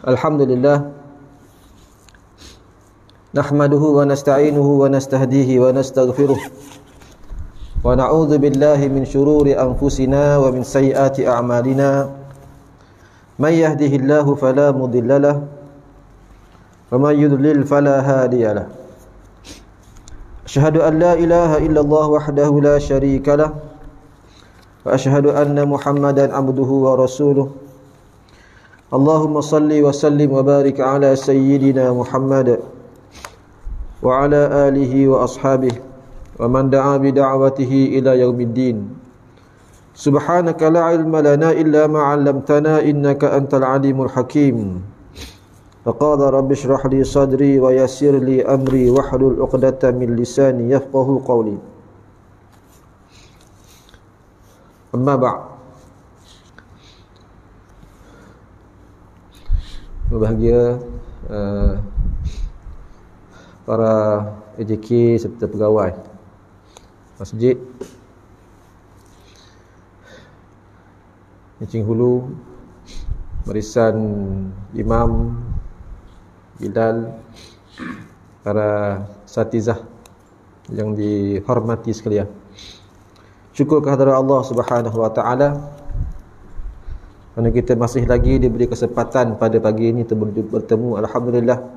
Alhamdulillah nahmaduhu wa nasta'inuhu wa nastahdihi wa nastaghfiruh wa na'udzu billahi min shururi anfusina wa min sayyiati a'malina may yahdihillahu fala mudilla lahu wa may yudlil fala hadiya lahu asyhadu an la ilaha illallah wahdahu la syarika lahu wa asyhadu anna Muhammadan abduhu wa rasuluh. Allahumma salli wa sallim wa barik ala sayyidina Muhammad wa ala alihi wa ashabihi wa man da'a bi da'watihi ila yaumiddin. Subhanaka la ilma lana illa ma 'allamtana innaka antal alimul hakim. Faqala rabbi shrah li sadri wa yassir li amri wahlul 'uqdatam min lisani yafqahu qawli. Amma ba'd. Berbahagia para AJK serta pegawai masjid Encing Hulu, barisan imam, Bilal, para satizah yang dihormati sekalian. Syukur kehadirat Allah Subhanahu wa taala kerana kita masih lagi diberi kesempatan pada pagi ini bertemu. Alhamdulillah,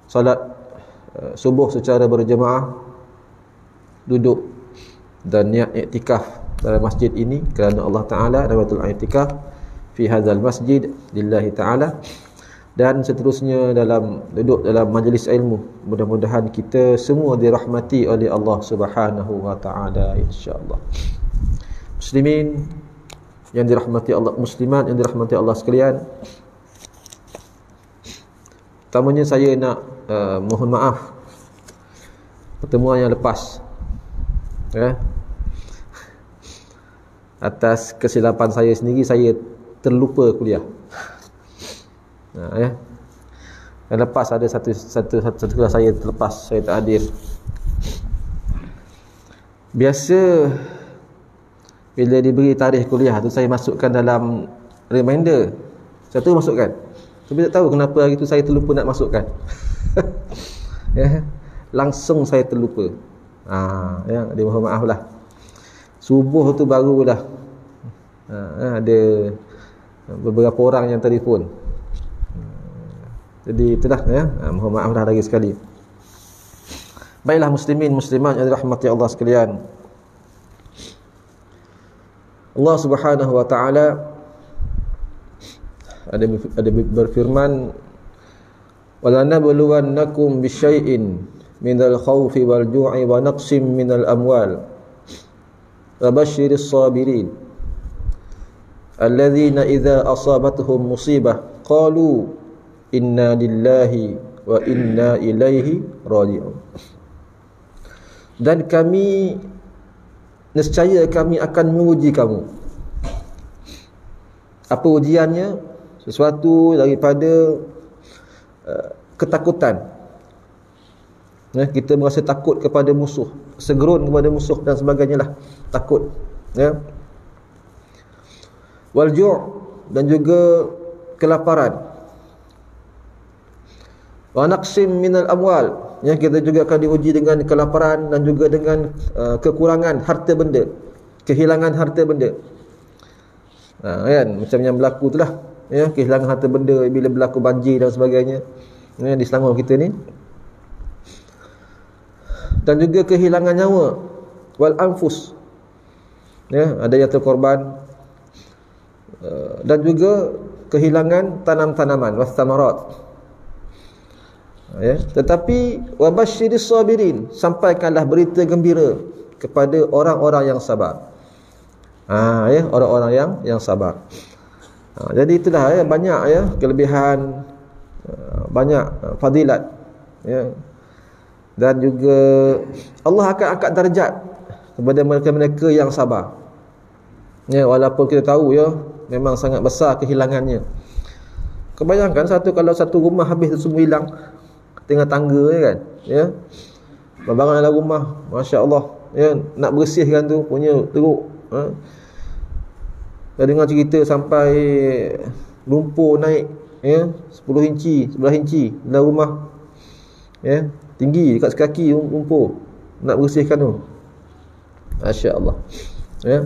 salat subuh secara berjemaah, duduk dan niat iktikaf dalam masjid ini kerana Allah Ta'ala, nawatul iktikaf fi hadzal masjid lillahi ta'ala, dan seterusnya duduk dalam majlis ilmu. Mudah-mudahan kita semua dirahmati oleh Allah Subhanahu wa Ta'ala, insya-Allah. Muslimin yang dirahmati Allah, muslimat yang dirahmati Allah sekalian, pertamanya saya nak mohon maaf pertemuan yang lepas atas kesilapan saya sendiri. Saya terlupa kuliah. Yang lepas ada satu kelas saya terlepas, saya tak hadir. Biasa bila diberi tarikh kuliah tu saya masukkan dalam reminder. Saya tu masukkan. Tapi tak tahu kenapa hari tu saya terlupa nak masukkan. Langsung saya terlupa. Dia mohon maaf lah. Subuh tu barulah ada beberapa orang yang telefon. Jadi itulah mohon maaf dah lagi sekali. Baiklah muslimin muslimat yang dirahmati Allah sekalian, Allah Subhanahu wa taala ada berfirman, walanabluwannakum bisyai'in minal khawfi wal ju'i wa naqsim minal amwal wa basyiris sabirin alladzina idza asabatuhum musibah qalu inna lillahi wa inna ilaihi raji'un. Dan kami, nescaya kami akan menguji kamu. Apa ujiannya? Sesuatu daripada ketakutan. Kita merasa takut kepada musuh, segerun kepada musuh dan sebagainya lah. Takut. Wal ju', dan juga kelaparan. Wa naqsim minal amwal, kita juga akan diuji dengan kelaparan dan juga dengan kekurangan harta benda, kehilangan harta benda. Kan macam yang berlaku itulah, kehilangan harta benda bila berlaku banjir dan sebagainya di Selangor kita ni. Dan juga kehilangan nyawa, wal anfus, ada yang terkorban, dan juga kehilangan tanam-tanaman, was samarat. Tetapi wabasyiris sabirin, sampaikanlah berita gembira kepada orang-orang yang sabar. Orang-orang yang sabar. Jadi itulah banyak kelebihan, banyak fadilat, dan juga Allah akan angkat darjat kepada mereka-mereka yang sabar. Walaupun kita tahu memang sangat besar kehilangannya. Kebayangkan kalau satu rumah habis semua hilang, tengah tangga kan, barang dalam rumah, masya-Allah, nak bersihkan tu punya teruk. Dah dengar cerita sampai lumpur naik, ya, 10 inci, 11 inci dalam rumah, ya, tinggi dekat sekaki lumpur, nak bersihkan tu. Masya-Allah. Ya.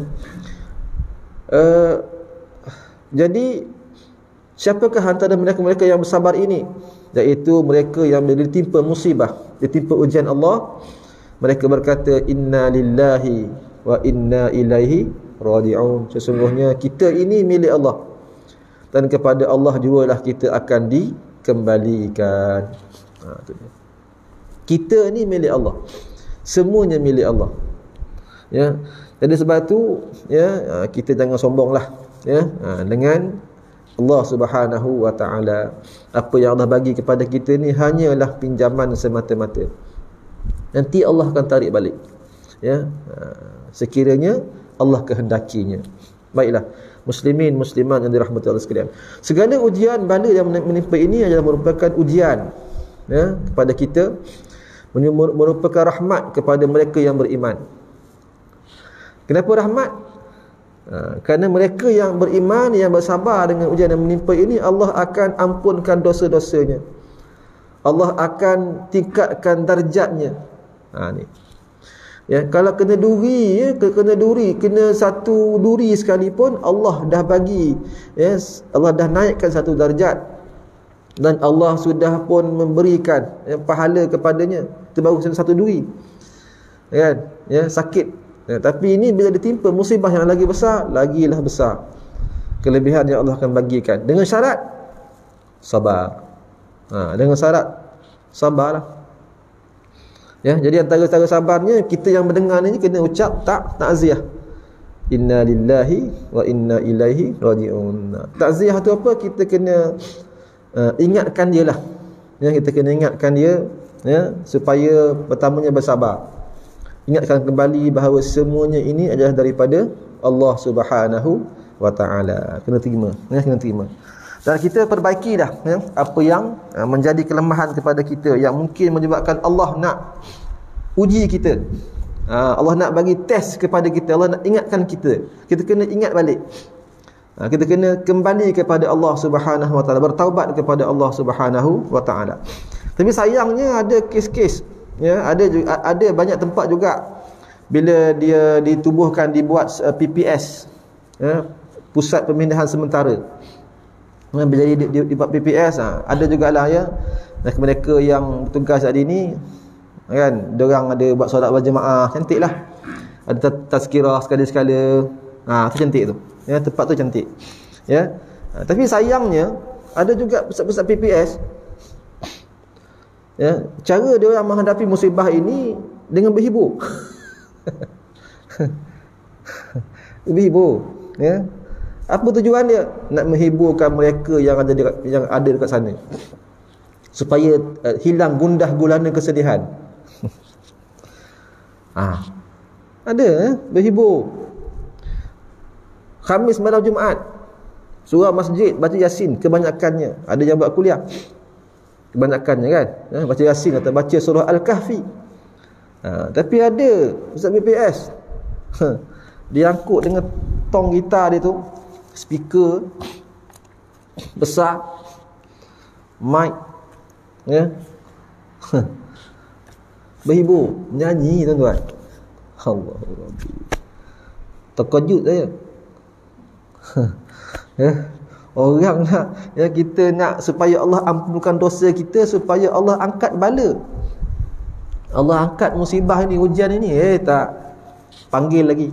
Jadi siapakah antara mereka-mereka yang bersabar ini? Iaitu mereka yang ditimpa musibah, ditimpa ujian Allah. Mereka berkata, inna lillahi wa inna ilaihi raji'un. Sesungguhnya kita ini milik Allah, dan kepada Allah jugalah kita akan dikembalikan. Itu dia. Kita ni milik Allah, semuanya milik Allah. Ya. Jadi sebab tu, ya, kita jangan sombonglah, ya, dengan Allah Subhanahu wa taala. Apa yang Allah bagi kepada kita ni hanyalah pinjaman semata-mata. Nanti Allah akan tarik balik, ya, sekiranya Allah kehendakinya. Baiklah, muslimin muslimat yang dirahmati Allah sekalian, segala ujian bala yang menimpa ini adalah merupakan ujian, ya, kepada kita, merupakan rahmat kepada mereka yang beriman. Kenapa rahmat? Kerana mereka yang beriman, yang bersabar dengan ujian yang menimpa ini, Allah akan ampunkan dosa-dosanya, Allah akan tingkatkan darjatnya. Ni. Ya, kalau kena duri, ya, kena satu duri sekalipun, Allah dah bagi, ya, Allah dah naikkan satu darjat, dan Allah sudah pun memberikan, ya, pahala kepadanya. Itu baru satu duri, kan? Ya, sakit. Ya, tapi ini bila ditimpa musibah yang lagi besar, lagilah besar kelebihan yang Allah akan bagikan, dengan syarat sabar. Dengan syarat sabarlah. Ya, jadi antara cara sabarnya, kita yang mendengar ni kena ucap takziah. Inna lillahi wa inna ilaihi raji'un. Takziah tu apa? Kita kena ingatkan dia lah. Ya, kita kena ingatkan dia, ya, supaya pertamanya bersabar. Ingatkan kembali bahawa semuanya ini adalah daripada Allah Subhanahu wa taala. Kena terima, ya, kena terima. Dan kita perbaiki dah, ya, apa yang menjadi kelemahan kepada kita, yang mungkin menyebabkan Allah nak uji kita. Allah nak bagi test kepada kita, Allah nak ingatkan kita. Kita kena ingat balik. Kita kena kembali kepada Allah Subhanahu wa taala, bertaubat kepada Allah Subhanahu wa taala. Tapi sayangnya ada kes-kes, ya, ada banyak tempat juga bila dia ditubuhkan, dibuat PPS, ya, pusat pemindahan sementara. Bila dibuat PPS, ada jugalah, ya, mereka yang bertugas tadi ni, kan, diorang ada buat solat berjemaah, cantiklah. Ada tazkirah sekali-sekala. Tu cantik tu. Ya, tempat tu cantik. Ya. Tapi sayangnya ada juga pusat-pusat PPS, ya, cara dia orang menghadapi musibah ini dengan berhibur. Berhibur, ya. Apa tujuan dia? Nak menghiburkan mereka yang ada dekat sana, supaya hilang gundah gulana kesedihan. Ada, berhibur. Khamis malam Jumaat, surau masjid baca Yasin kebanyakannya. Ada yang buat kuliah, kebanyakannya, kan, baca Yasin atau baca surah Al-Kahfi. Tapi ada pusat BPS, dia angkut dengan tong gitar dia tu, speaker besar, mic, ya, berhibur, menyanyi, tuan-tuan. Allah, terkejut saya. Ya, orang nak, ya, kita nak supaya Allah ampunkan dosa kita, supaya Allah angkat bala, Allah angkat musibah ni, ujian ini, tak panggil lagi.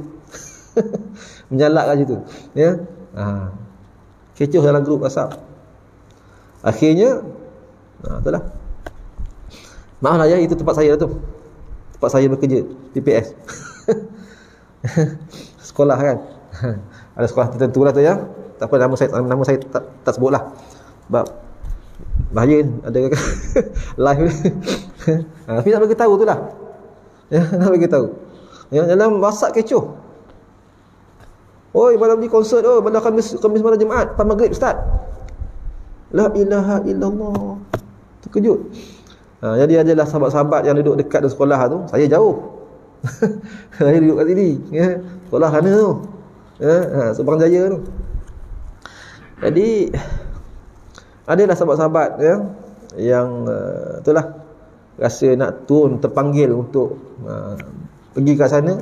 Menyalak kat situ, ya. Kecoh dalam grup WhatsApp. Akhirnya itulah. Maaflah, ya, itu tempat saya tu, tempat saya bekerja, PPS. Sekolah, kan. Ada sekolah tertentu lah tu, ya. Tak apa, nama saya tak sebutlah, sebab bahaya ada live. Tapi nak bagi tahu tu lah, ya, nak bagi tahu, ya, dalam WhatsApp kecoh. Oi, malam ni konsert, malam Khamis malam Jumaat, lepas maghrib start. La ilaha illallah. Terkejut. Jadi adalah sahabat-sahabat yang duduk dekat di sekolah tu, saya jauh. Saya duduk kat sini, ya, sekolah sana tu, ya, Subang Jaya tu. Jadi adalah sahabat-sahabat ya, yang itulah rasa nak turun, terpanggil untuk pergi ke sana,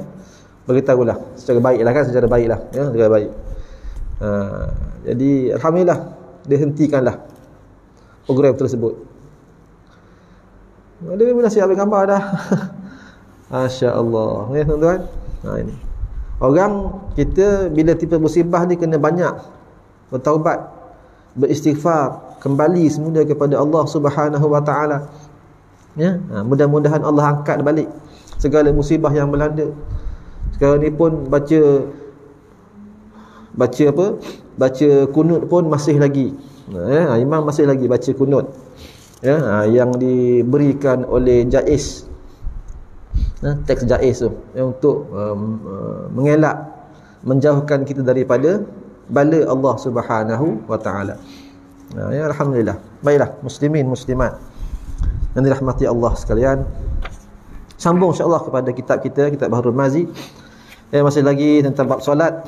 beritahulah secara baiklah kan, secara baiklah ya, secara baik. Jadi alhamdulillah dihentikanlah program tersebut. Dia pun nasihat ambil gambar dah. Masya-Allah ya tuan-tuan. Ini orang kita bila tiba musibah ni kena banyak bertaubat, beristighfar, kembali semula kepada Allah Subhanahu wa taala. Ya, mudah-mudahan Allah angkat balik segala musibah yang melanda. Sekarang ni pun baca apa? Baca kunut pun masih lagi. Imam masih lagi baca kunut. Ya, yang diberikan oleh Jaiz. Teks Jaiz tu yang untuk mengelak, menjauhkan kita daripada bala Allah Subhanahu wa taala. Ya, alhamdulillah. Baiklah muslimin muslimat yang dirahmati Allah sekalian. Sambung insya-Allah kepada kitab kita, kitab Bahrul Mazi. Masih lagi tentang bab solat.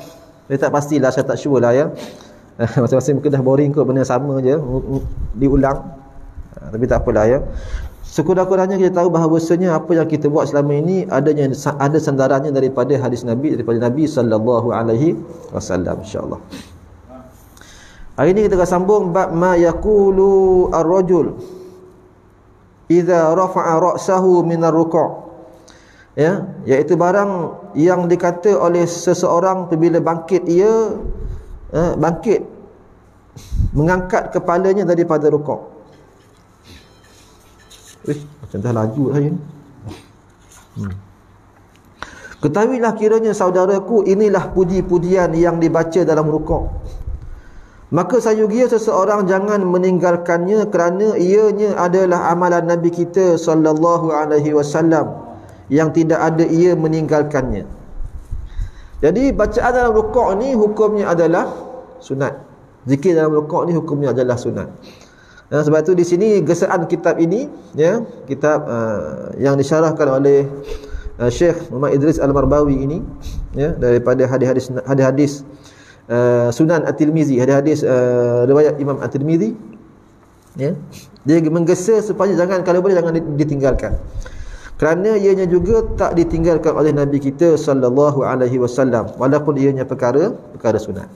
Saya tak pastilah, saya tak sure lah ya. Masing-masing mungkin dah boring kot, benda sama je diulang. Tapi tak apalah ya. Sekurang-kurangnya kita tahu bahawasanya apa yang kita buat selama ini ada sandarannya daripada hadis Nabi, daripada Nabi sallallahu alaihi wasallam insya-Allah. Hari ini kita akan sambung bab ma yaqulu ar-rajul idza rafa'a ra'sahu min ar-ruku'. Ya, iaitu barang yang dikata oleh seseorang apabila bangkit ia mengangkat kepalanya daripada rukuk. Macam dah laju saya ni. Ketahuilah kiranya saudaraku, inilah puji-pujian yang dibaca dalam rukuk. Maka sayugia seseorang jangan meninggalkannya, kerana ianya adalah amalan Nabi kita sallallahu alaihi wasallam yang tidak ada ia meninggalkannya. Jadi bacaan dalam rukuk ni hukumnya adalah sunat. Zikir dalam rukuk ni hukumnya adalah sunat. Sebab tu di sini gesaan kitab ini ya, kitab yang disyarahkan oleh Syekh Muhammad Idris Al-Marbawi ini ya, daripada hadis-hadis Sunan At-Tirmizi, hadis-hadis riwayat Imam At-Tirmizi ya. Dia menggesa supaya kalau boleh jangan ditinggalkan. Kerana ianya juga tak ditinggalkan oleh Nabi kita sallallahu alaihi wasallam, walaupun ianya perkara sunat.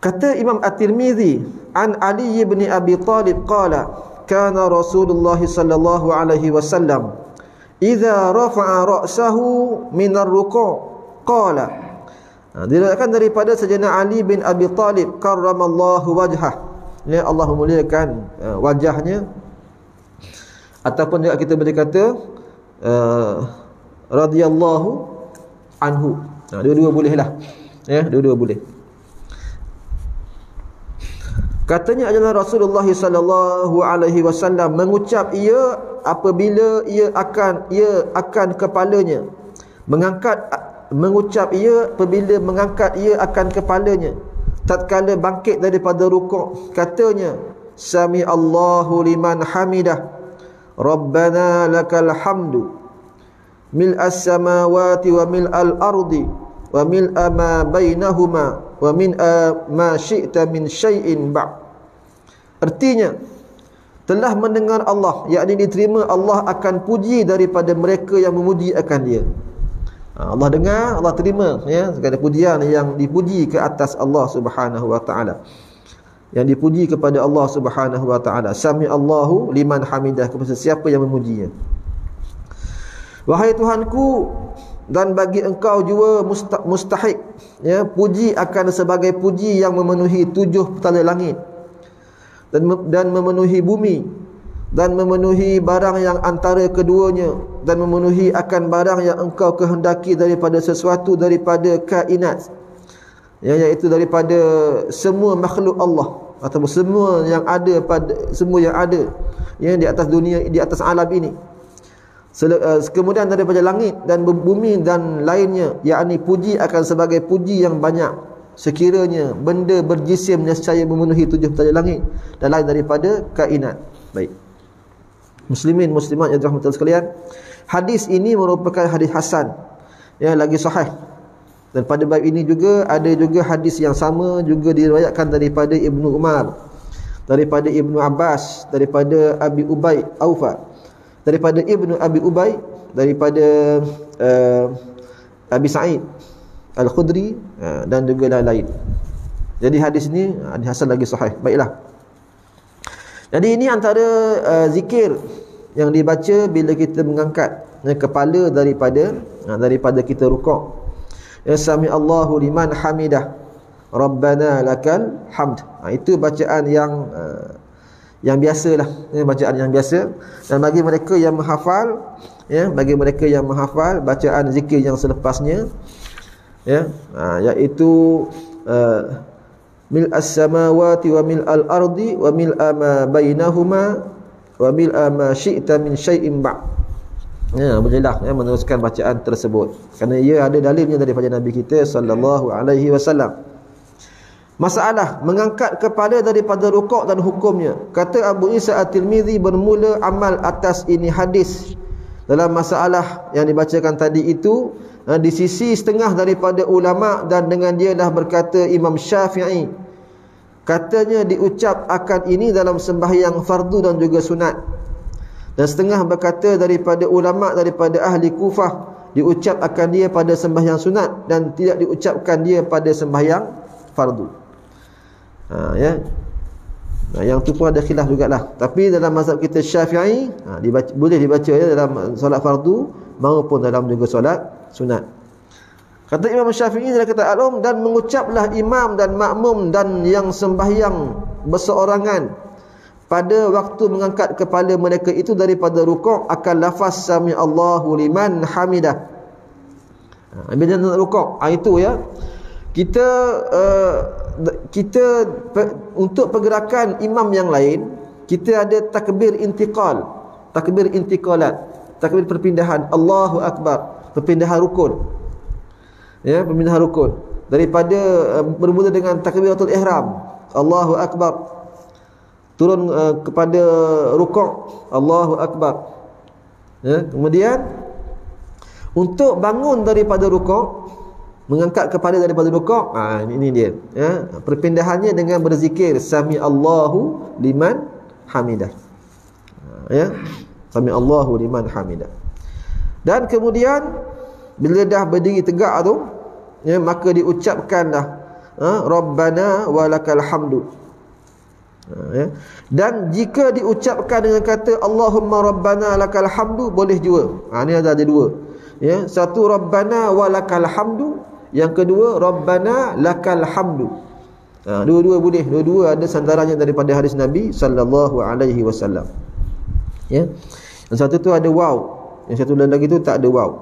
Kata Imam At-Tirmizi, an Ali bin Abi Talib qala, kana Rasulullah sallallahu alaihi wasallam idza rafa'a ra'sahu min ar-ruku' qala. Diriwayatkan daripada Sayyidina Ali bin Abi Talib karramallahu wajhah, ya, Allah memuliakan wajahnya, ataupun juga kita boleh kata radhiyallahu anhu. Dua-dua bolehlah. Ya, dua-dua boleh. Katanya adalah Rasulullah sallallahu alaihi wasallam mengucap ia apabila ia akan kepalanya mengucap ia apabila mengangkat ia akan kepalanya tatkala bangkit daripada rukuk, katanya sami Allahu liman hamidah rabbana lakal hamdu mil'as samawati wa mil'al ardi wa mil'a ma bainahuma wa min ma syi'ta min syai'in ba'. Artinya telah mendengar Allah, yakni diterima Allah akan puji daripada mereka yang memuji akan dia. Allah dengar, Allah terima ya, segala pujian yang dipuji ke atas Allah Subhanahu wa taala, yang dipuji kepada Allah Subhanahu wa taala. Sami Allahu liman hamidah, kepada siapa yang memujinya. Wahai Tuhanku, dan bagi engkau juga mustahik ya, puji akan sebagai puji yang memenuhi 7 petala langit dan memenuhi bumi dan memenuhi barang yang antara keduanya dan memenuhi akan barang yang engkau kehendaki daripada sesuatu daripada kainat ya, iaitu daripada semua makhluk Allah ataupun semua yang ada ya, di atas dunia, di atas alam ini. Kemudian daripada langit dan bumi dan lainnya, yakni puji akan sebagai puji yang banyak sekiranya benda berjisim nescaya memenuhi 7 petala langit dan lain daripada kainat. Baik, muslimin muslimat yang dirahmati Allah sekalian, hadis ini merupakan hadis hasan ya, lagi sahih Dan pada bab ini juga ada juga hadis yang sama juga diriwayatkan daripada Ibnu Umar, daripada Ibnu Abbas, daripada Abi Ubay Aufa, daripada Ibnu Abi Ubay, daripada Abi Sa'id Al-Khudri, dan juga lain-lain. Jadi hadis ni hadis hasan lagi sahih. Baiklah. Jadi ini antara zikir yang dibaca bila kita mengangkat kepala daripada kita rukuk. Ya sami Allahu liman hamidah, Rabbana lakal hamd. Itu bacaan yang biasalah, bacaan yang biasa. Dan bagi mereka yang menghafal, bagi mereka yang menghafal bacaan zikir yang selepasnya, iaitu mil'as samawati wa mil'al ardi wa mil'a ma bainahuma wa mil'a ma syi'ta min syai'in ba'. Bolehlah meneruskan bacaan tersebut kerana ia ada dalilnya daripada Nabi kita sallallahu alaihi wasallam. Masalah mengangkat kepala daripada rukuk dan hukumnya. Kata Abu Isa At-Tirmizi, bermula amal atas ini hadis dalam masalah yang dibacakan tadi itu di sisi setengah daripada ulama, dan dengan dia dah berkata Imam Syafi'i, katanya diucap akan ini dalam sembahyang fardu dan juga sunat. Dan setengah berkata daripada ulama daripada ahli Kufah, diucap akan dia pada sembahyang sunat dan tidak diucapkan dia pada sembahyang fardu. Yang tu pun ada khilaf jugalah. Tapi dalam mazhab kita Syafi'i, boleh dibaca dalam solat fardu maupun dalam juga solat sunat. Kata Imam Syafi'i dalam kata Al-Um, dan mengucaplah imam dan makmum dan yang sembahyang berseorangan pada waktu mengangkat kepala mereka itu daripada rukuk akan lafaz sami Allahu liman hamidah. Bila nak rukuk, itu kita untuk pergerakan imam yang lain, kita ada takbir intiqal, takbir intiqalat, takbir perpindahan, Allahu Akbar, perpindahan rukun. Perpindahan rukun daripada bermula dengan takbiratul ihram, Allahu Akbar, turun kepada rukuk, Allahu Akbar. Kemudian untuk bangun daripada rukuk, mengangkat kepala daripada rukuk, ini dia. Perpindahannya dengan berzikir sami Allahu liman hamidah. Sami Allahu liman hamidah. Dan kemudian bila dah berdiri tegak tu, maka diucapkanlah Rabbana walakal hamdu. Dan jika diucapkan dengan kata Allahumma Rabbana lakal hamdu, boleh juga. Ini ada dua. Satu Rabbana walakal hamdu, yang kedua Rabbana lakal hamdu. Dua-dua boleh, dua-dua ada sandarannya daripada hadis Nabi sallallahu alaihi wasallam. Yang satu tu ada waw, yang satu lagi tu tak ada waw.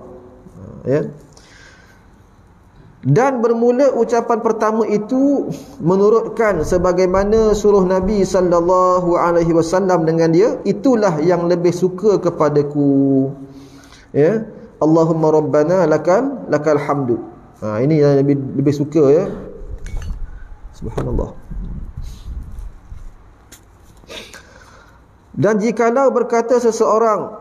Dan bermula ucapan pertama itu menurutkan sebagaimana suruh Nabi sallallahu alaihi wasallam dengan dia, itulah yang lebih suka kepadaku. Allahumma Rabbana lakal hamdu. Ini yang lebih suka. Subhanallah. Dan jikalau berkata seseorang,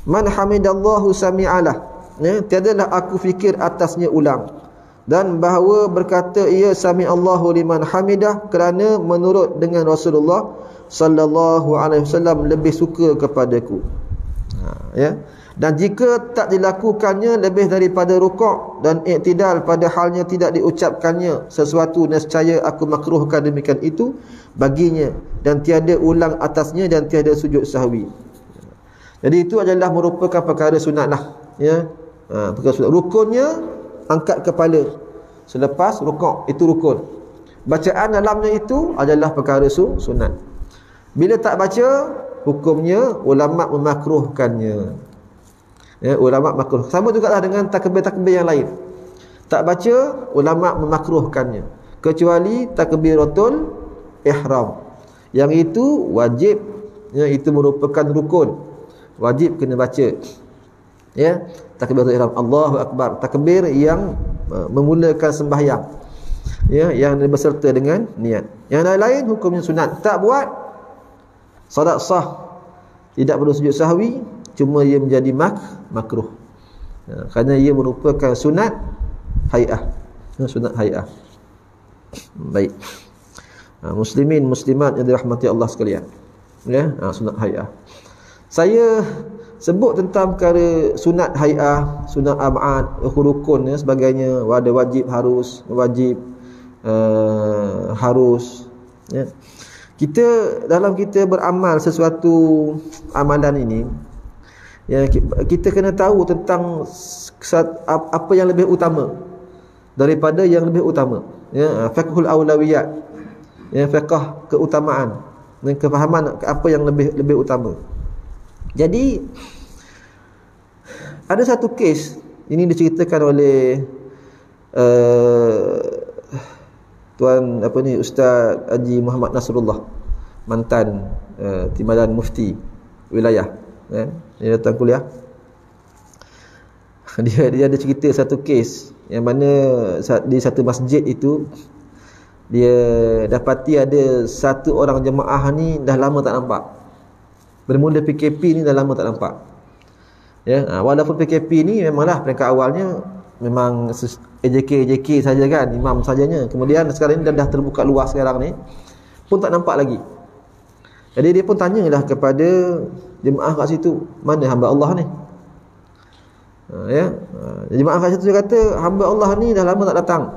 man hamidallahu sami'alah, tiadalah aku fikir atasnya ulang. Dan bahawa berkata ia sami Allahu liman hamidah kerana menurut dengan Rasulullah sallallahu alaihi wasallam lebih suka kepadaku. Dan jika tak dilakukannya lebih daripada rukuk dan i'tidal pada halnya tidak diucapkannya sesuatu, nescaya aku makruhkan demikian itu baginya, dan tiada ulang atasnya dan tiada sujud sahwi. Jadi itu adalah merupakan perkara sunatlah. Perkara sunat. Rukunnya angkat kepala selepas rukuk, itu rukun. Bacaan dalamnya itu adalah perkara sunat. Bila tak baca, hukumnya ulama memakruhkannya. Ulama makruh. Sama jugalah dengan takbir-takbir yang lain. Tak baca, ulama memakruhkannya, kecuali takbiratul ihram. Yang itu wajib, itu merupakan rukun, wajib kena baca. Takbiratul ihram, Allahu Akbar, takbir yang memulakan sembahyang, yang berserta dengan niat. Yang lain-lain hukumnya sunat. Tak buat, solat sah. tidak perlu sujud sahwi, cuma ia menjadi makruh. Kerana ia merupakan sunat hai'ah. Sunat hai'ah. Baik. Muslimin muslimat yang dirahmati Allah sekalian. Ya, sunat hai'ah. Saya sebut tentang perkara sunat hai'ah, sunat ab'ad, rukun ya, sebagainya, ada wajib harus, harus ya. Dalam kita beramal sesuatu amalan ini ya, kita kena tahu tentang apa yang lebih utama daripada yang lebih utama ya, fiqhul aulawiyat ya, fiqh keutamaan dan kefahaman apa yang lebih utama. Jadi ada satu kes ini diceritakan oleh Tuan Ustaz Haji Muhammad Nasrullah, mantan Timbalan Mufti wilayah ya. Dia datang kuliah. Dia ada cerita satu kes yang mana di satu masjid itu dia dapati ada satu orang jemaah ni dah lama tak nampak. Bermula PKP ni dah lama tak nampak. Ya, walaupun PKP ni memanglah peringkat awalnya memang AJK saja kan, imam sajanya. Kemudian sekarang ni dah terbuka luas sekarang ni pun tak nampak lagi. Jadi dia pun tanyalah kepada jemaah kat situ, mana hamba Allah ni? Jemaah kat situ dia kata, hamba Allah ni dah lama tak datang.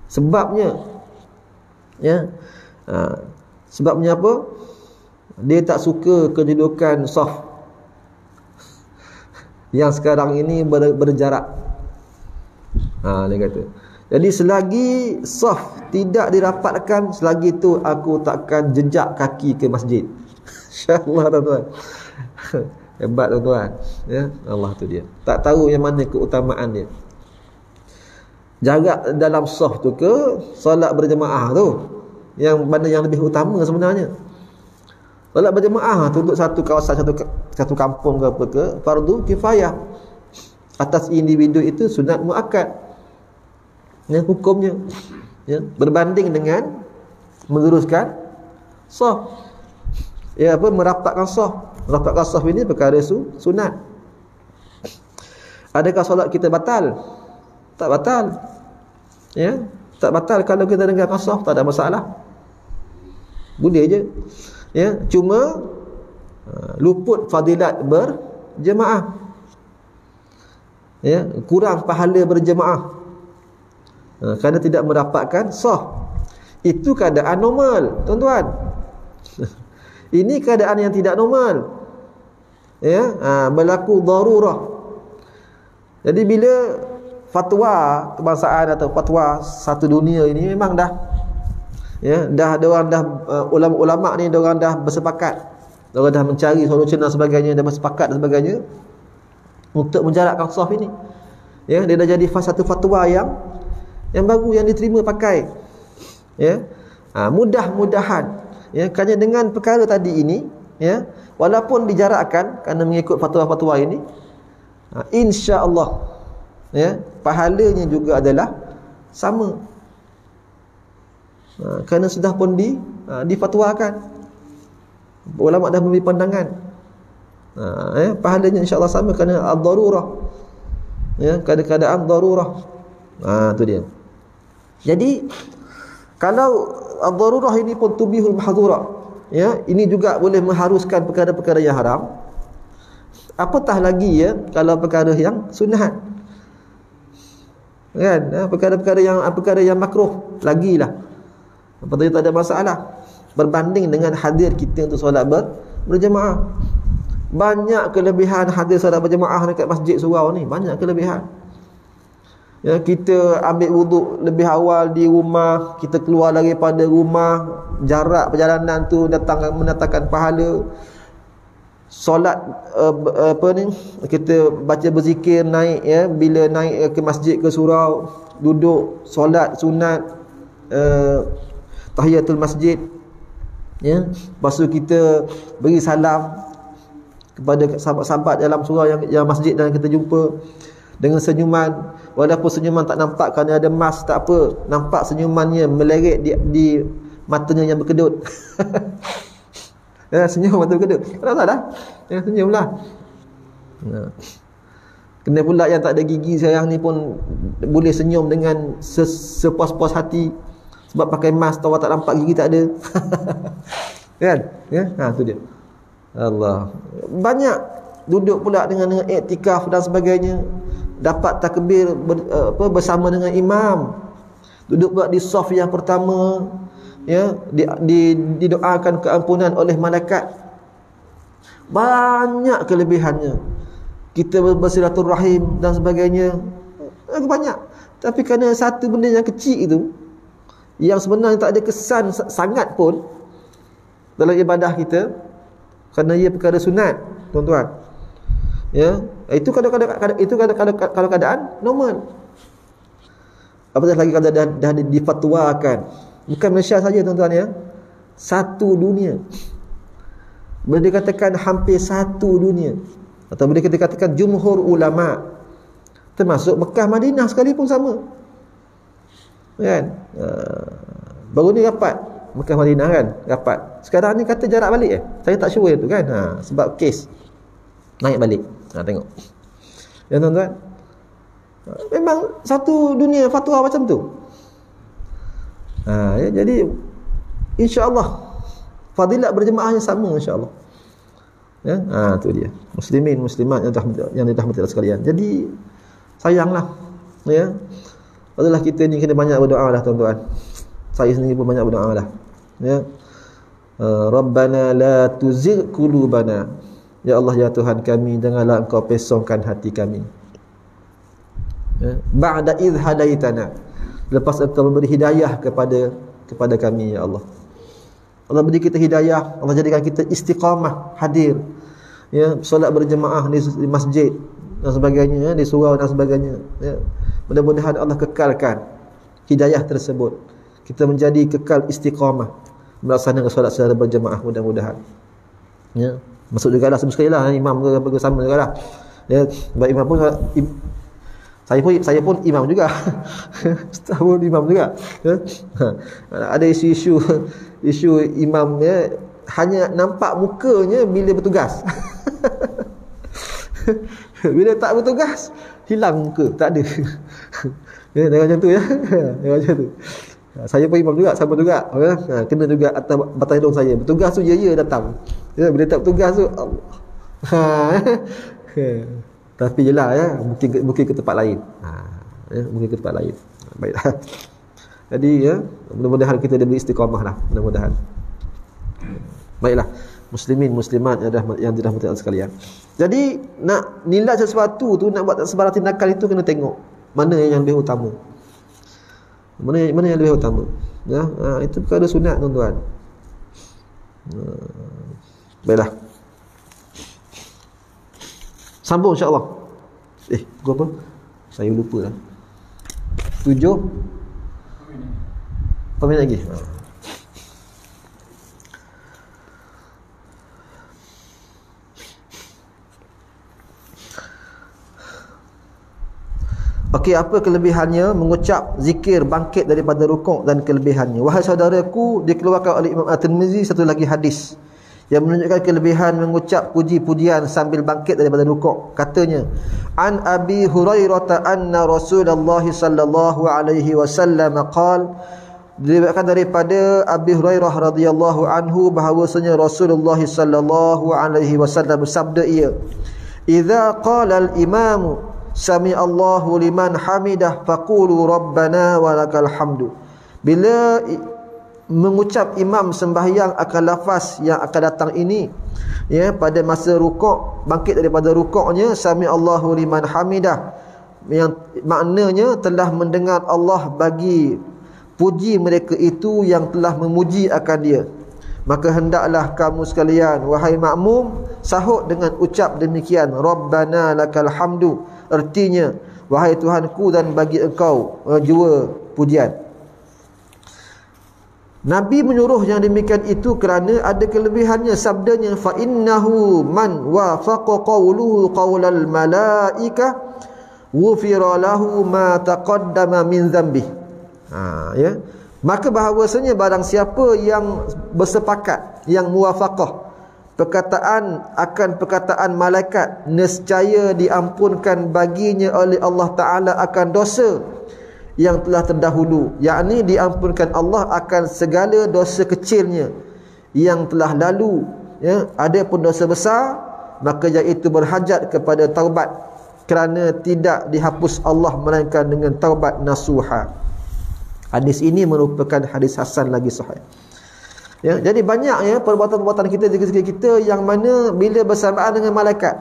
Sebabnya sebabnya apa? Dia tak suka kedudukan saf yang sekarang ini berjarak. Dia kata, jadi selagi saf tidak dirapatkan, selagi tu aku takkan jejak kaki ke masjid. InsyaAllah tuan-tuan. Hebat tuan-tuan ya, Allah tu dia. Tak tahu yang mana keutamaan dia. Jarak dalam saf tu ke solat berjemaah tu, yang mana yang lebih utama sebenarnya? Solat berjemaah tu untuk satu kawasan, satu kampung ke apa ke, fardu kifayah. Atas individu itu sunat muakkad ya, hukumnya ya, berbanding dengan meluruskan saf ya, merapatkan saf. Merapatkan saf ini perkara sunat. Adakah solat kita batal? Tak batal ya, tak batal kalau kita dengarkan saf, tak ada masalah, boleh je ya. Cuma luput fadilat berjemaah ya, kurang pahala berjemaah kerana tidak merapatkan saf. Itu keadaan normal tuan-tuan. Ini keadaan yang tidak normal ya, berlaku darurah. Jadi bila fatwa kebangsaan atau fatwa satu dunia ini memang dah ya, ulama-ulama ni diorang dah bersepakat, diorang dah mencari solusi dan sebagainya, dah bersepakat dan sebagainya untuk menjarakkan saf ini ya. Dia dah jadi satu fatwa yang baru, yang diterima pakai ya. Mudah-mudahan ya, kerana dengan perkara tadi ini ya, walaupun dijarakkan kerana mengikut fatwa-fatwa ini, insya-Allah ya, pahalanya juga adalah sama. Kerana sudah pun difatwakan, ulama dah memberi pandangan, pahalanya insya-Allah sama kerana ad-darurah ya, keadaan darurah. Tu dia. Jadi kalau ad-darurah ini pun tubihul mahdhura ya, ini juga boleh mengharuskan perkara-perkara yang haram, apatah lagi ya kalau perkara yang sunat kan, perkara yang makruh lagilah, apatah tak ada masalah berbanding dengan hadir kita untuk solat berjemaah. Banyak kelebihan hadir solat berjemaah dekat masjid surau ni, banyak kelebihan ya. Kita ambil wuduk lebih awal di rumah, kita keluar daripada rumah, jarak perjalanan tu mendatangkan pahala. Solat kita baca berzikir naik ya, bila naik ke masjid ke surau, duduk solat sunat tahiyatul masjid ya. Lepas tu kita beri salam kepada sahabat-sahabat dalam surau yang masjid dan kita jumpa dengan senyuman, walaupun senyuman tak nampak kerana ada mask, tak apa, nampak senyumannya meleret di matanya yang berkedut. Senyum mata berkedut. Tak salah. Senyumlah. Kena pula yang tak ada gigi sekarang ni pun boleh senyum dengan sepuas-puas hati sebab pakai mask, tahu tak nampak gigi tak ada. Kan? Ya, tu dia. Allah. Banyak duduk pula dengan iktikaf dan sebagainya, dapat takbir bersama dengan imam, duduk pula di saf yang pertama, ya, didoakan keampunan oleh malaikat. Banyak kelebihannya. Kita bersilaturahim dan sebagainya, banyak. Tapi kerana satu benda yang kecil itu, yang sebenarnya tak ada kesan sangat pun dalam ibadah kita, kerana ia perkara sunat, tuan-tuan, ya, itu kalau keadaan normal. Apatah lagi kalau dah difatwakan, bukan Malaysia saja, tuan-tuan, ya, satu dunia, boleh dikatakan hampir satu dunia, atau boleh kita katakan jumhur ulama, termasuk Mekah Madinah sekalipun sama, kan? Baru ni rapat Mekah Madinah, kan, rapat. Sekarang ni kata jarak balik, saya tak sure tu, kan, sebab kes naik balik. Tengok, ya, tuan-tuan, memang satu dunia fatwa macam tu. Ya, jadi insya-Allah fadilat berjemaahnya sama, insya-Allah. Ya, tu dia. Muslimin muslimat yang dirahmati Allah sekalian. Jadi sayanglah, ya. Adalah kita ni kena banyak berdoa lah, tuan-tuan. Saya sendiri pun banyak berdoa lah, ya. Rabbana la tuzigh qulubana. Ya Allah, ya Tuhan kami, janganlah Engkau pesongkan hati kami, ya, ba'da idh hadaitana, lepas Engkau memberi hidayah kepada kami, ya Allah. Allah beri kita hidayah, Allah jadikan kita istiqamah, hadir, ya, solat berjemaah di masjid dan sebagainya, ya, di surau dan sebagainya, ya. Mudah-mudahan Allah kekalkan hidayah tersebut, kita menjadi kekal istiqamah melaksanakan solat secara berjemaah, mudah-mudahan, ya. Masuk jugalah sebut sekali lah, imam ke sama jugalah, ya. Sebab imam pun saya pun imam juga. Ustaz pun imam juga, ya. Ada isu imam, ya, hanya nampak mukanya bila bertugas. Bila tak bertugas, hilang muka, tak ada. Ya, jangan macam tu, ya. Jangan macam tu. Saya pun imam juga, sama juga, ya. Kena juga atas batas hidung saya. Bertugas tu ya datang. Ya, bila tak bertugas tu Allah. Tapi jelah, ya, mungkin ke tempat lain. Ya, mungkin ke tempat lain. Baiklah. Jadi, ya, mudah-mudahan kita diberi istiqamah lah, mudah-mudahan. Baiklah, muslimin muslimat yang dirahmati Allah sekalian. Jadi nak nilai sesuatu tu, nak buat sebarang tindakan itu, kena tengok mana yang lebih utama. Mana yang lebih utama, ya. Itu perkara sunat, tuan-tuan. Baiklah, sambung insya-Allah. Pukul apa? Saya lupa lah. 7 apa minit lagi? Okey, apa kelebihannya mengucap zikir bangkit daripada rukuk dan kelebihannya? Wahai saudaraku, dikeluarkan oleh Imam At-Tirmizi satu lagi hadis yang menunjukkan kelebihan mengucap puji-pujian sambil bangkit daripada rukuk. Katanya, an Abi Hurairah anna Rasulullah sallallahu alaihi wasallam qala, diriwayatkan daripada Abi Hurairah radhiyallahu anhu bahawasanya Rasulullah sallallahu alaihi wasallam bersabda, ia, idza qala al-imamu sami Allahu liman hamidah faqulu rabbana walakal hamdu. Bila mengucap imam sembahyang akan lafaz yang akan datang ini, ya, pada masa rukuk, bangkit daripada rukuknya, sami Allahu liman hamidah, yang maknanya telah mendengar Allah bagi puji mereka itu yang telah memuji akan dia, maka hendaklah kamu sekalian, wahai makmum, sahut dengan ucap demikian, rabbana lakal hamdu, artinya wahai Tuhanku dan bagi engkau jua pujian. Nabi menyuruh yang demikian itu kerana ada kelebihannya, sabdanya, fa innahu man wafaqa qawluhu qawlal malaika ghufira lahu ma taqaddama min dhanbi. Ya, maka bahawasanya barang siapa yang bersepakat, yang muwafaqah, perkataan malaikat, nescaya diampunkan baginya oleh Allah Ta'ala akan dosa yang telah terdahulu, yakni diampunkan Allah akan segala dosa kecilnya yang telah lalu, ya. Ada pun dosa besar, maka iaitu berhajat kepada taubat, kerana tidak dihapus Allah melainkan dengan taubat nasuha. Hadis ini merupakan hadis hasan lagi sahih. Ya, jadi banyak ya perbuatan-perbuatan kita di sekitar kita yang mana bila bersamaan dengan malaikat,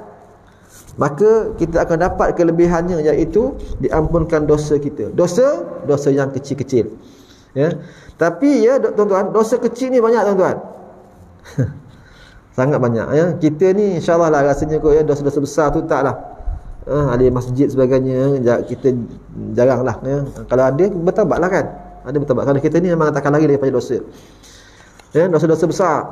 maka kita akan dapat kelebihannya, iaitu diampunkan dosa kita. Dosa yang kecil-kecil. Ya. Tapi ya tuan-tuan, dosa kecil ni banyak tuan-tuan. Sangat banyak ya. Kita ni insya-Allah lah rasanya kot ya, dosa-dosa besar tu taklah. Ada masjid sebagainya, kita jaranglah ya. Kalau ada bertaubatlah kan. Ada bertaubat. Kalau kita ni memang takkan lari daripada dosa. Ya, dosa-dosa besar.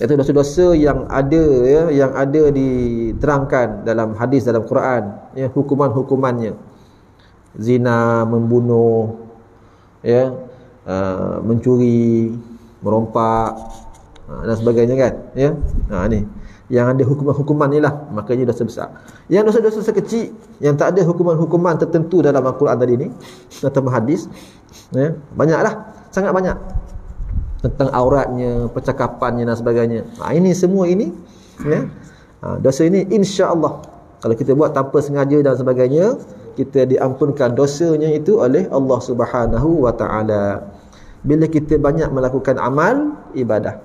Itu dosa-dosa yang ada ya, yang ada diterangkan dalam hadis, dalam Quran, ya, hukuman-hukumannya. Zina, membunuh, ya, mencuri, merompak, dan sebagainya kan, ya. Ni yang ada hukuman-hukuman ni lah, makanya dosa besar. Yang dosa-dosa kecil yang tak ada hukuman-hukuman tertentu dalam Al-Quran tadi ni atau hadis, ya, banyaklah, sangat banyak. Tentang auratnya, percakapannya dan sebagainya. Ini semua ini, ya. Dosa ini insya-Allah kalau kita buat tanpa sengaja dan sebagainya, kita diampunkan dosanya itu oleh Allah Subhanahu wa taala. Bila kita banyak melakukan amal ibadah.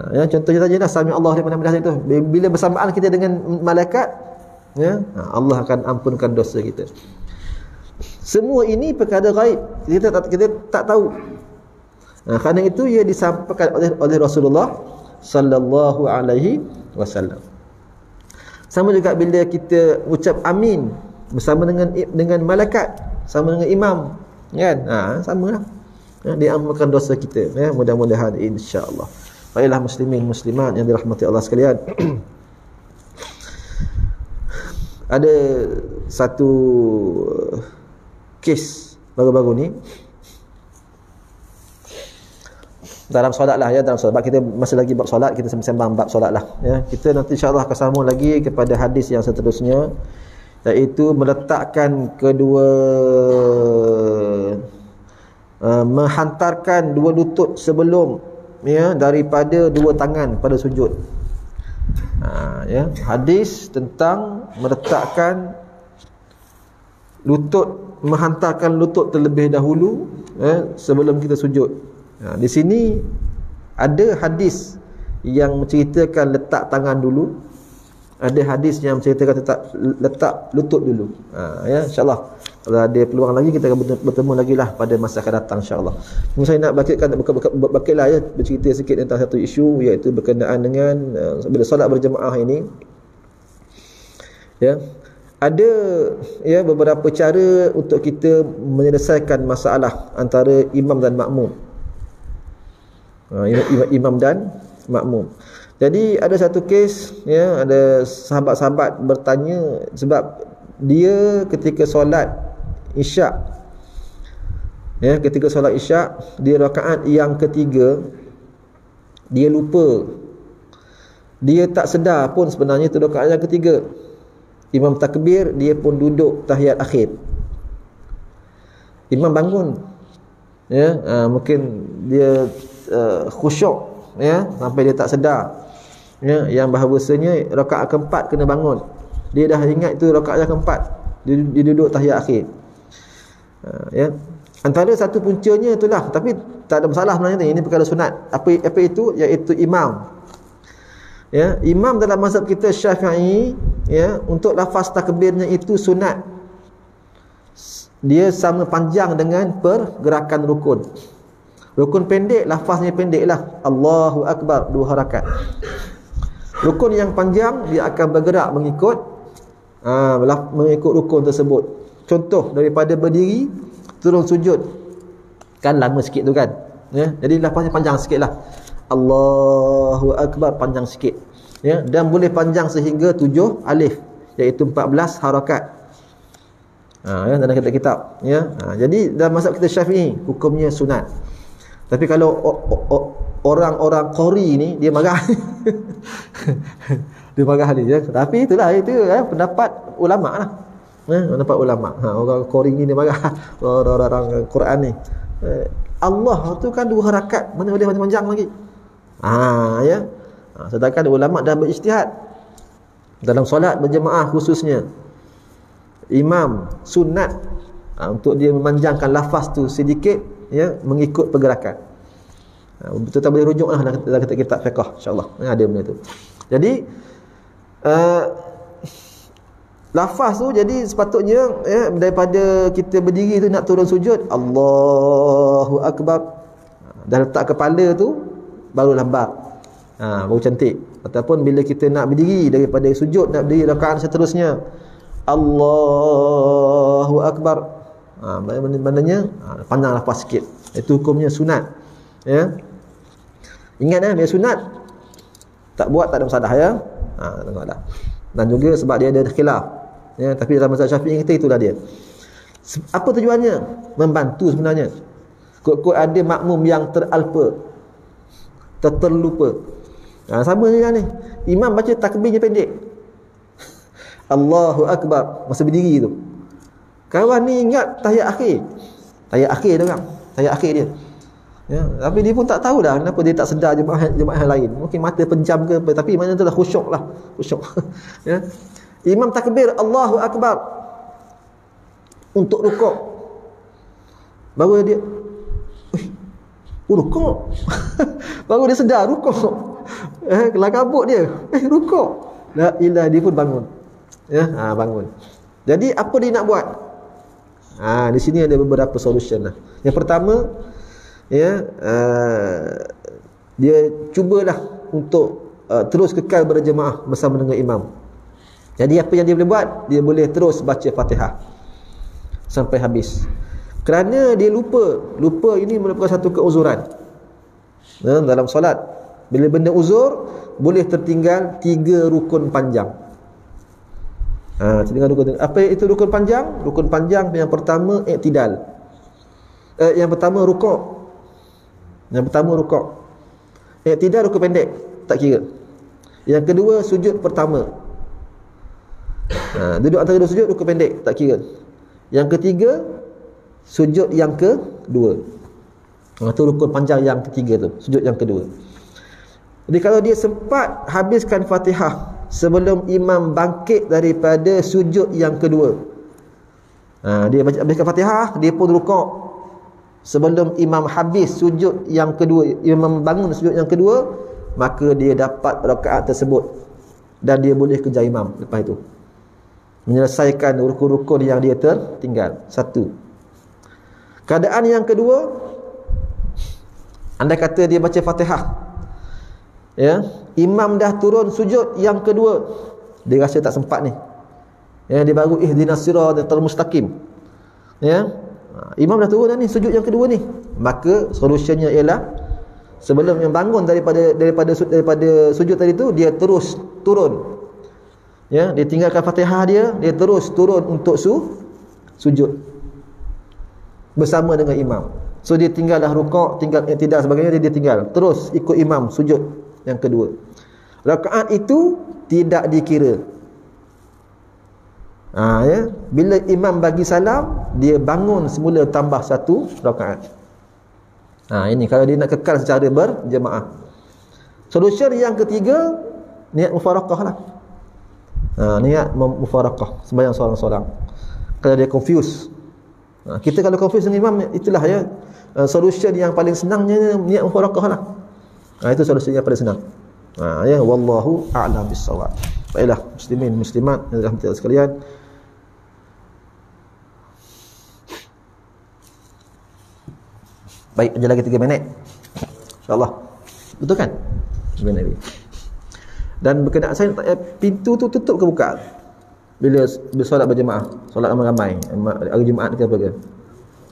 Ya, contohnya sajalah sami Allah liman hamidah itu. Bila bersamaan kita dengan malaikat, ya, Allah akan ampunkan dosa kita. Semua ini perkara gaib. Kita tak tahu. Kerana itu ia disampaikan oleh Rasulullah sallallahu alaihi wasallam. Sama juga bila kita ucap amin bersama dengan malaikat, sama dengan imam, kan? Samalah. Diampunkan dosa kita, ya, mudah-mudahan insya-Allah. Baiklah muslimin muslimat yang dirahmati Allah sekalian. Ada satu kes baru-baru ni dalam solat lah, ya, dalam solat. Kita masih lagi bab solat, kita sembang bab solat lah, ya. Kita nanti insya-Allah akan sambung lagi kepada hadis yang seterusnya, iaitu meletakkan kedua menghantarkan dua lutut sebelum, ya, daripada dua tangan pada sujud. Ya, hadis tentang meletakkan lutut, menghantarkan lutut terlebih dahulu, ya, sebelum kita sujud. Di sini ada hadis yang menceritakan letak tangan dulu, ada hadis yang menceritakan letak lutut dulu. Ya, insya-Allah kalau ada peluang lagi kita akan bertemu lagi lah pada masa akan datang insya-Allah. Saya nak bacalah ya, bercerita sikit tentang satu isu, iaitu berkenaan dengan bila solat berjemaah ini. Ya, ada ya beberapa cara untuk kita menyelesaikan masalah antara imam dan makmum. Imam dan makmum. Jadi ada satu kes, ya, ada sahabat-sahabat bertanya sebab dia ketika solat Isyak, ya, ketika solat Isyak di rakaat yang ketiga dia lupa, dia tak sedar pun sebenarnya itu rakaat yang ketiga. Imam takbir, dia pun duduk tahiyat akhir. Imam bangun, ya, mungkin dia khusyuk, ya, sampai dia tak sedar, ya, yang bahawasanya rakaat keempat kena bangun. Dia dah ingat itu rakaat yang keempat, dia duduk tahiyat akhir. Ya, antara satu puncanya itulah, tapi tak ada masalah sebenarnya, ini perkara sunat. Apa itu? Iaitu imam. Ya, imam dalam mazhab kita Syafi'i, ya, untuk lafaz takbirnya itu sunat. Dia sama panjang dengan pergerakan rukun. Rukun pendek, lafaznya pendeklah, Allahu Akbar 2 harakat. Rukun yang panjang dia akan bergerak mengikut rukun tersebut. Contoh daripada berdiri turun sujud, kan lama sikit tu kan, ya. Jadi lafaznya panjang sikitlah, Allahu Akbar panjang sikit, ya, dan boleh panjang sehingga 7 alif, iaitu 14 harakat. Ya, dalam kitab, ya. Jadi dalam mazhab kita Syafi'i hukumnya sunat. Tapi kalau orang-orang qori ni dia marah. Dia marah ni ya. Tapi itulah pendapat ulama lah. Pendapat ulama. Orang qori ni dia marah. Orang-orang Quran ni. Allah tu kan 2 harakat, mana boleh panjang lagi. Ya. Sedangkan ulama dah berijtihad dalam solat berjemaah khususnya. Imam sunat untuk dia memanjangkan lafaz tu sedikit ya, mengikut pergerakan. Betul-betul boleh rujuklah dalam kitab fiqh insya-Allah. Ada benda tu. Jadi lafaz tu jadi sepatutnya ya, daripada kita berdiri tu nak turun sujud Allahu akbar, dah letak kepala tu baru lambat. Baru cantik. Ataupun bila kita nak berdiri daripada sujud, nak berdiri rakaat seterusnya Allahu akbar, maknanya panjang lafaz sikit. Itu hukumnya sunat ya. Ingat bila sunat tak buat tak ada masalah ya. Tak ada masalah. Dan juga sebab dia ada khilaf ya, tapi dalam mazhab Syafi'i kita itulah dia. Apa tujuannya? Membantu sebenarnya. Kok ada makmum yang teralpa, terlupa. Sama juga ni. Imam baca takbirnya pendek. Allahu akbar masa berdiri tu. Kawan ni ingat tahiyat akhir. Tahiyat akhir dia orang. Tahiyat akhir dia. Ya, tapi dia pun tak tahu dah kenapa dia tak sedar jemaah lain. Mungkin mata penjam ke apa, tapi mana tu dah khusyuk lah. Khusyuk. Ya. Imam takbir Allahu akbar untuk rukuk. Baru dia rukuk. Baru dia sedar rukuk. Kelar kabut dia. Rukuk. La ilaha, dia pun bangun. Ya, bangun. Jadi apa dia nak buat? Di sini ada beberapa solution lah. Yang pertama ya, dia cubalah untuk terus kekal berjemaah bersama dengan imam. Jadi apa yang dia boleh buat? Dia boleh terus baca Fatihah sampai habis. Kerana dia lupa ini merupakan satu keuzuran. Dalam solat bila benda uzur boleh tertinggal 3 rukun panjang. Apa itu rukun panjang? Rukun panjang yang pertama i'tidal. Yang pertama rukuk. I'tidal rukun pendek, tak kira. Yang kedua sujud pertama. Duduk antara 2 sujud rukun pendek, tak kira. Yang ketiga sujud yang kedua. Itu rukun panjang yang ketiga tu, sujud yang kedua. Jadi kalau dia sempat habiskan Fatihah sebelum imam bangkit daripada sujud yang kedua, dia habiskan Fatihah, dia pun rukuk sebelum imam habis sujud yang kedua, imam bangun sujud yang kedua, maka dia dapat rakaat tersebut dan dia boleh kejar imam lepas itu, menyelesaikan rukun-rukun yang dia tertinggal. Satu. Keadaan yang kedua, andai kata dia baca Fatihah ya, imam dah turun sujud yang kedua, dia rasa tak sempat ni ya, dia baru ihdinas siratal mustaqim ya, imam dah turun dah ni sujud yang kedua ni, maka solusinya ialah sebelum yang bangun daripada sujud tadi tu, dia terus turun ya, dia tinggalkan Fatihah dia terus turun untuk sujud bersama dengan imam. So dia tinggal dah rukuk, tinggal i'tidal sebagainya, dia tinggal terus ikut imam sujud yang kedua. Rakaat itu tidak dikira. Ya, bila imam bagi salam, dia bangun semula tambah 1 rakaat. Ini kalau dia nak kekal secara berjemaah. Solution yang ketiga, niat mufaraqah lah. Niat mufaraqah, sembahyang seorang-seorang. Kalau dia confuse, kita kalau confuse dengan imam, itulah ya solution yang paling senangnya niat mufaraqah lah. Itu solusi yang paling senang. Ya, wallahu a'lam bis-shawab. Baiklah muslimin muslimat yang dirahmati Allah sekalian. Baik, aja lagi 3 minit. Insya-Allah. Betul kan? 3 minit lagi. Dan berkenaan saya pintu tu tutup ke buka? Bila solat berjemaah, solat ramai-ramai, hari Jumaat ke apa ke?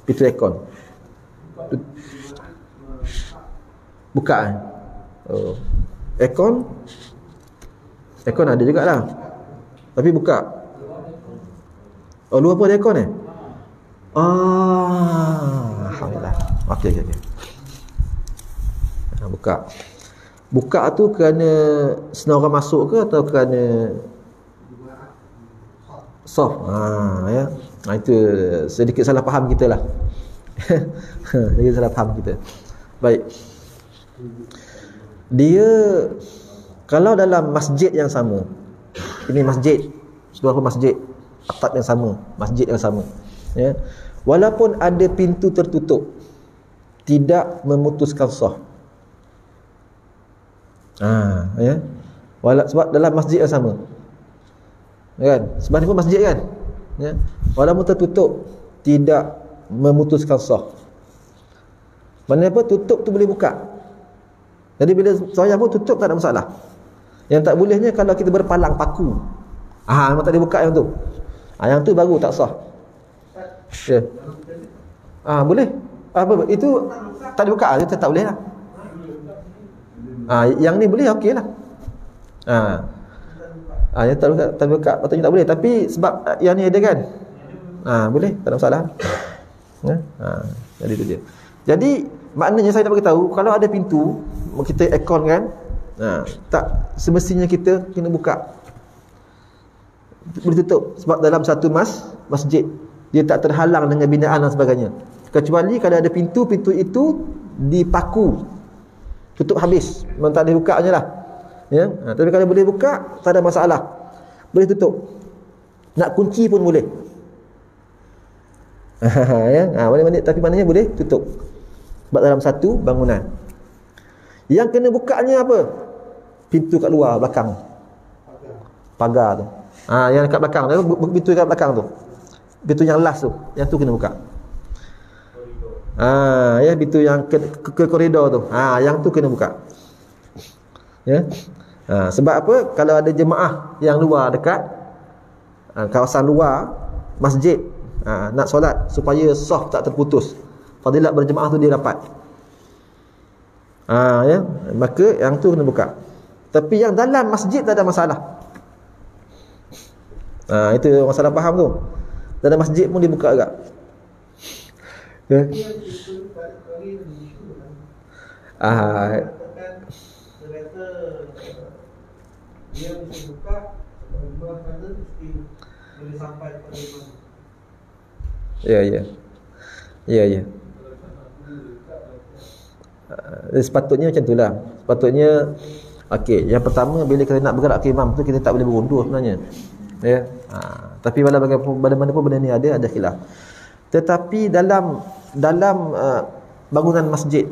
Pintu aircon. Buka kan? Aircon ada jugalah, tapi buka. Luar pun ada aircon Alhamdulillah. Okey. Buka. Buka tu kerana senang orang masuk ke atau kerana soft? Ya. Itu sedikit salah faham kita lah. Sedikit salah faham kita. Baik. Dia kalau dalam masjid yang sama, ini masjid, sebuah masjid, atap yang sama, masjid yang sama, ya. Walaupun ada pintu tertutup, tidak memutuskan sah. Ya. Sebab dalam masjid yang sama, kan? Sebab ni pun masjid kan, ya. Walaupun tertutup, tidak memutuskan sah. Mana apa tutup tu boleh buka. Jadi bila sembahyang pun tutup tak ada masalah. Yang tak bolehnya kalau kita berpalang paku. Memang tak dibuka yang tu. Yang tu baru tak sah. Ya. Boleh. Apa itu tak dibuka, itu tak boleh lah. Yang ni boleh, okey lah. Yang tak dibuka patutnya tak boleh, tapi sebab yang ni ada kan. Boleh, tak ada masalah. Jadi tu dia. Jadi maknanya saya nak bagi tahu, kalau ada pintu kita aircon kan, tak semestinya kita kena buka, boleh tutup. Sebab dalam satu masjid dia tak terhalang dengan binaan dan sebagainya, kecuali kalau ada pintu itu dipaku, tutup habis, memang tak boleh bukanya lah, ya. Tapi kalau boleh buka tak ada masalah, boleh tutup. Nak kunci pun boleh. Ya, tapi maknanya boleh tutup. Sebab dalam satu bangunan. Yang kena bukanya apa? Pintu kat luar belakang. Pagar tu. Yang kat belakang tu, pintu kat belakang tu. Pintu yang last tu, yang tu kena buka. Ya, pintu yang ke koridor tu. Yang tu kena buka. Ya. Sebab apa? Kalau ada jemaah yang luar dekat kawasan luar masjid, nak solat supaya saf tak terputus, fadilat berjemaah tu dia dapat. Ya, maka yang tu kena buka. Tapi yang dalam masjid tak ada masalah. Itu masalah faham tu. Dalam masjid pun dibuka agak. Ya. Dia mesti buka sebab kata mesti boleh sampai kepada imam. Ya. Sepatutnya macam itulah. Sepatutnya okey, yang pertama bila kita nak bergerak ke imam tu kita tak boleh berundur sebenarnya. Ya. Tapi bagaimanapun benda ni ada khilaf. Tetapi dalam bangunan masjid,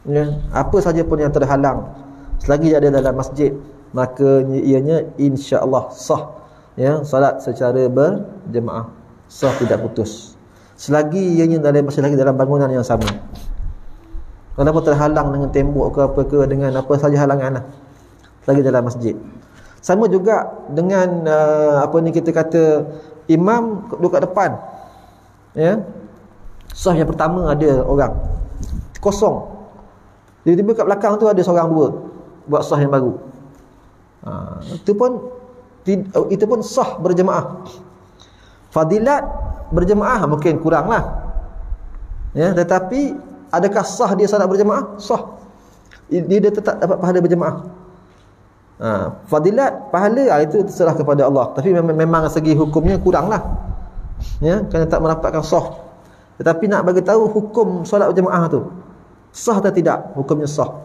ya, apa saja pun yang terhalang selagi ada dalam masjid, maka ianya insya-Allah sah, ya, solat secara berjemaah sah, tidak putus. Selagi ianya masih lagi dalam bangunan yang sama. Kenapa terhalang dengan tembok ke apa ke, dengan apa saja halangan lah, lagi dalam masjid. Sama juga dengan kita kata imam duduk kat depan, ya, sah yang pertama ada orang kosong, tiba-tiba kat belakang tu ada seorang dua buat sah yang baru. Itu pun sah berjemaah. Fadilat berjemaah mungkin kurang lah, ya, tetapi adakah sah dia solat berjemaah? Sah. Dia tetap dapat pahala berjemaah. Fadilat pahala itu terserah kepada Allah, tapi memang segi hukumnya kurang lah, ya, kerana tak mendapatkan sah. Tetapi nak bagi tahu hukum solat berjemaah tu sah atau tidak, hukumnya sah.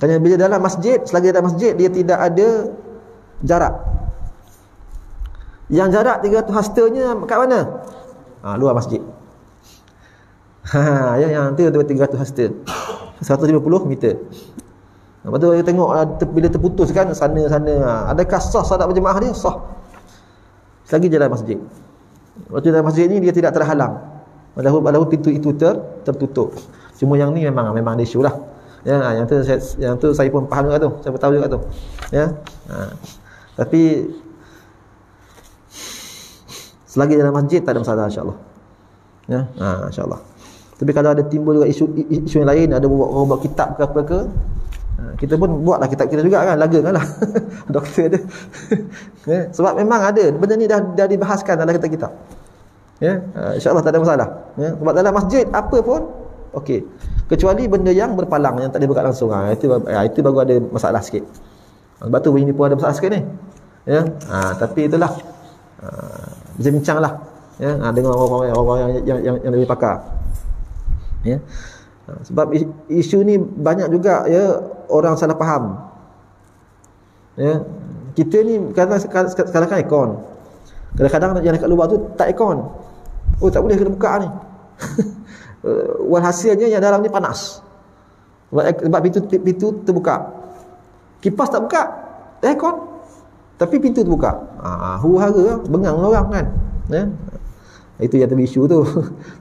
Kerana bila dalam masjid, selagi dalam masjid dia tidak ada jarak. Yang jarak 300 hastanya kat mana? Luar masjid. Yang tu 300 hasta, 150 meter. Lepas tu kita tengok bila terputus kan sana. Adakah sah solat berjemaah dia? Sah. Selagi dalam masjid. Waktu dalam masjid ni dia tidak terhalang. Walaupun pintu itu tertutup. Cuma yang ni memang ada isu lah. Ya, yang tu saya pun faham juga tu. Saya pun tahu juga tu. Ya. Tapi selagi dalam masjid tak ada masalah, insya-Allah. Ya, insya-Allah. Tapi kalau ada timbul juga isu yang lain, ada buat kitab ke apa ke, kita pun buatlah kitab kita juga kan, lagakanlah. Doktor ada. Ya, sebab memang ada benda ni dah dibahaskan dalam kitab-kitab. Ya, insya-Allah tak ada masalah. Ya, sebab dalam masjid apa pun okey. Kecuali benda yang berpalang, yang tak boleh buka langsung. Itu baru ada masalah sikit. Sebab tu ini pun ada masalah sikit ni. Ya. Tapi itulah. Bincang-bincanglah. Ya, dengan orang-orang yang lebih pakar. Ya. Sebab isu ni banyak juga ya orang salah faham. Ya. Kita ni kadang-kadang kan ikon. Kadang-kadang yang dekat luar tu tak ikon. Oh, tak boleh kena buka ni. Walhasilnya yang dalam ni panas. Sebab pintu terbuka. Kipas tak buka, aircon. Tapi pintu terbuka. Huru-hara, bengang orang kan. Ya. Itu yang isu tu.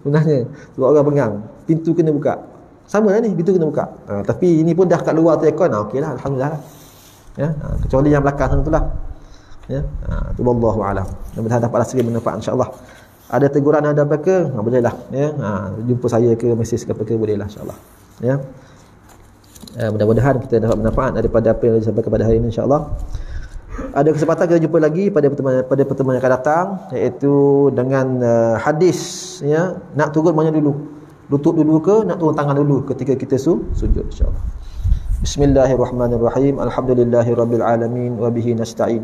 Sebenarnya sebab orang bengang, pintu kena buka. Sama lah ni, pintu kena buka. Tapi ini pun dah kat luar tu aircon. Okeylah, alhamdulillah lah. Ya, kecuali yang belakang sana itulah. Ya, tu wallahu alam. Mudah-mudahan dapat hasil bermanfaat insya-Allah. Ada teguran ada apa ke? Bolehlah ya. Jumpa saya ke mesej ke apa ke bolehlah insya-Allah. Ya. Mudah-mudahan kita dapat manfaat daripada apa yang disampaikan pada hari ini insya-Allah. Ada kesempatan kita jumpa lagi pada pertemuan yang akan datang, iaitu dengan hadis ya, nak turun mana dulu? Lutut dulu ke nak turun tangan dulu ketika kita sujud insya-Allah. Bismillahirrahmanirrahim. Alhamdulillahirabbil alamin wa bihi nasta'in.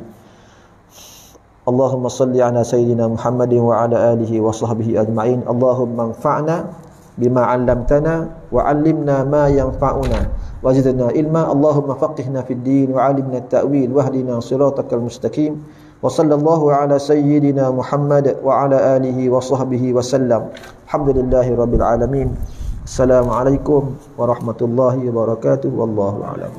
Allahumma salli ala sayyidina Muhammadin wa ala alihi wa sahbihi ajma'in. Allahumma anfa'na bima 'allamtana wa 'allimna ma yanfa'una wa zidna ilma. Allahumma faqihna fid din wa 'allimna at-ta'wil wahdina siratal mustaqim. Wa sallallahu ala sayyidina Muhammad wa ala alihi wa sahbihi wa sallam. Alhamdulillahirabbil alamin. Assalamualaikum warahmatullahi wabarakatuh. Wallahu a'lam.